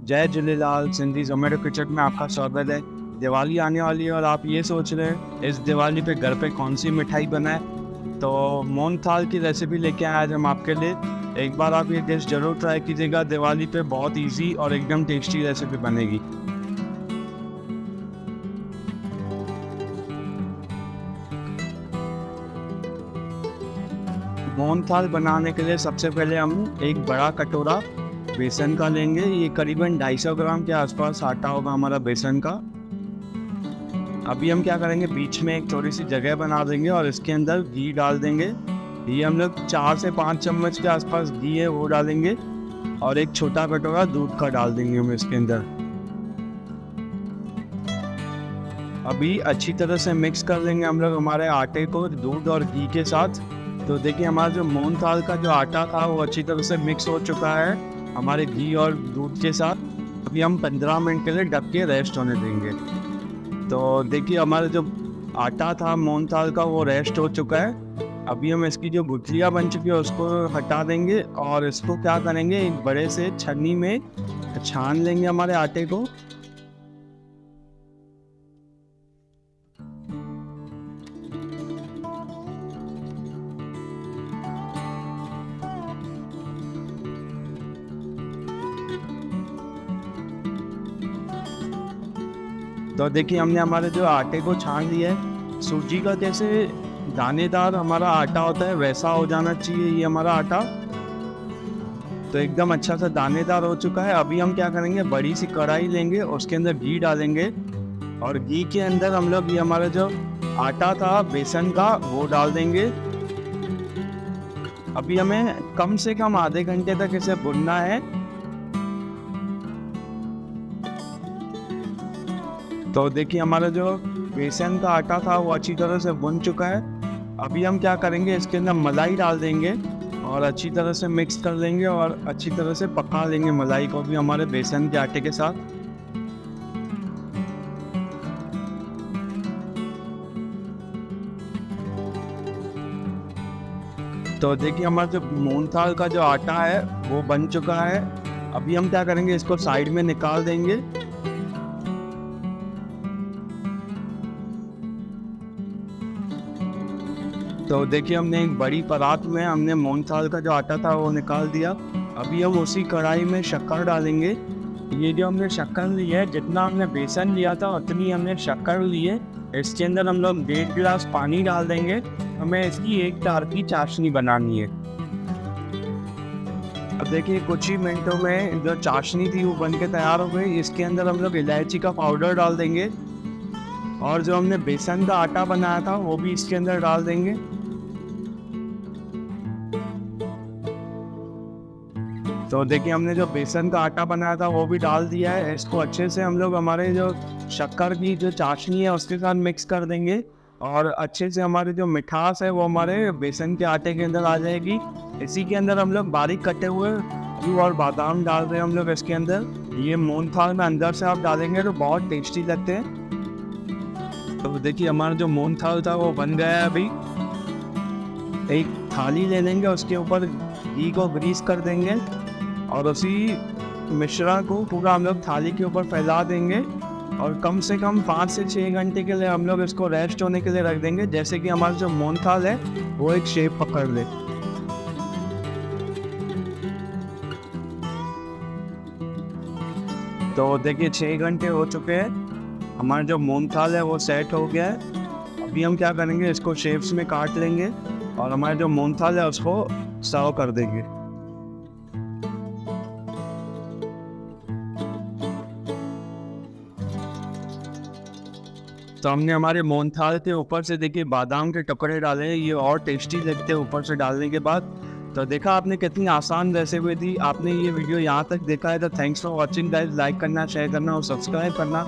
जय झूलेलाल। सिंधी ज़ोमैटो किचन में आपका स्वागत है। दिवाली आने वाली है और आप ये सोच रहे हैं इस दिवाली पे घर पे कौन सी मिठाई बनाए, तो मोहनथाल की रेसिपी लेके आए आज हम आपके लिए। एक बार आप ये डिश ज़रूर ट्राई कीजिएगा। दिवाली पे बहुत इजी और एकदम टेस्टी रेसिपी बनेगी। मोहनथाल बनाने के लिए सबसे पहले हम एक बड़ा कटोरा बेसन का लेंगे। ये करीबन 250 ग्राम के आसपास आटा होगा हमारा बेसन का। अभी हम क्या करेंगे, बीच में एक थोड़ी सी जगह बना देंगे और इसके अंदर घी डाल देंगे। ये हम लोग 4 से 5 चम्मच के आसपास घी है वो डालेंगे और एक छोटा कटोरा दूध का डाल देंगे हम इसके अंदर। अभी अच्छी तरह से मिक्स कर लेंगे हम लोग हमारे आटे को दूध और घी के साथ। तो देखिए हमारा जो मोहनथाल का जो आटा था वो अच्छी तरह से मिक्स हो चुका है हमारे घी और दूध के साथ। अभी हम 15 मिनट के लिए ढक के रेस्ट होने देंगे। तो देखिए हमारा जो आटा था मोहनथाल का वो रेस्ट हो चुका है। अभी हम इसकी जो गुठलियाँ बन चुकी है उसको हटा देंगे और इसको क्या करेंगे, एक बड़े से छन्नी में छान लेंगे हमारे आटे को। तो देखिए हमने हमारे जो आटे को छान लिया है। सूजी का जैसे दानेदार हमारा आटा होता है वैसा हो जाना चाहिए ये हमारा आटा। तो एकदम अच्छा सा दानेदार हो चुका है। अभी हम क्या करेंगे, बड़ी सी कढ़ाई लेंगे और उसके अंदर घी डालेंगे और घी के अंदर हम लोग ये हमारा जो आटा था बेसन का वो डाल देंगे। अभी हमें कम से कम आधे घंटे तक इसे भुनना है। तो देखिए हमारा जो बेसन का आटा था वो अच्छी तरह से भुन चुका है। अभी हम क्या करेंगे, इसके अंदर मलाई डाल देंगे और अच्छी तरह से मिक्स कर लेंगे और अच्छी तरह से पका लेंगे मलाई को भी हमारे बेसन के आटे के साथ। तो देखिए हमारा जो मोहनथाल का जो आटा है वो बन चुका है। अभी हम क्या करेंगे, इसको साइड में निकाल देंगे। तो देखिए हमने एक बड़ी परात में हमने मोहनथाल का जो आटा था वो निकाल दिया। अभी हम उसी कढ़ाई में शक्कर डालेंगे। ये जो हमने शक्कर ली है, जितना हमने बेसन लिया था उतनी हमने शक्कर ली है। इसके अंदर हम लोग 1.5 गिलास पानी डाल देंगे। हमें इसकी 1 टार की चाशनी बनानी है। अब देखिए कुछ ही मिनटों में जो चाशनी थी वो बन के तैयार हो गई। इसके अंदर हम लोग इलायची का पाउडर डाल देंगे और जो हमने बेसन का आटा बनाया था वो भी इसके अंदर डाल देंगे। तो देखिए हमने जो बेसन का आटा बनाया था वो भी डाल दिया है। इसको अच्छे से हम लोग हमारे जो शक्कर की जो चाशनी है उसके साथ मिक्स कर देंगे और अच्छे से हमारे जो मिठास है वो हमारे बेसन के आटे के अंदर आ जाएगी। इसी के अंदर हम लोग बारीक कटे हुए काजू और बादाम डाल रहे हैं हम लोग इसके अंदर। ये मोहनथाल में अंदर से आप डालेंगे तो बहुत टेस्टी लगते हैं। तो देखिए हमारा जो मोहनथाल था वो बन गया है। अभी एक थाली ले लेंगे, उसके ऊपर घी को ग्रीस कर देंगे और उसी मिश्रण को पूरा हम लोग थाली के ऊपर फैला देंगे और कम से कम 5 से 6 घंटे के लिए हम लोग इसको रेस्ट होने के लिए रख देंगे, जैसे कि हमारा जो मोहनथाल है वो एक शेप पकड़ ले। तो देखिए 6 घंटे हो चुके हैं। हमारा जो मोहनथाल है वो सेट हो गया है। अभी हम क्या करेंगे, इसको शेप्स में काट लेंगे और हमारा जो मोहनथाल है उसको सर्व कर देंगे। तो हमने हमारे मोहनथाल के ऊपर से देखिए बादाम के टुकड़े डाले हैं। ये और टेस्टी लगते हैं ऊपर से डालने के बाद। तो देखा आपने कितनी आसान रेसिपी थी। आपने ये वीडियो यहाँ तक देखा है तो thanks for watching guys. Like करना, शेयर करना और सब्सक्राइब करना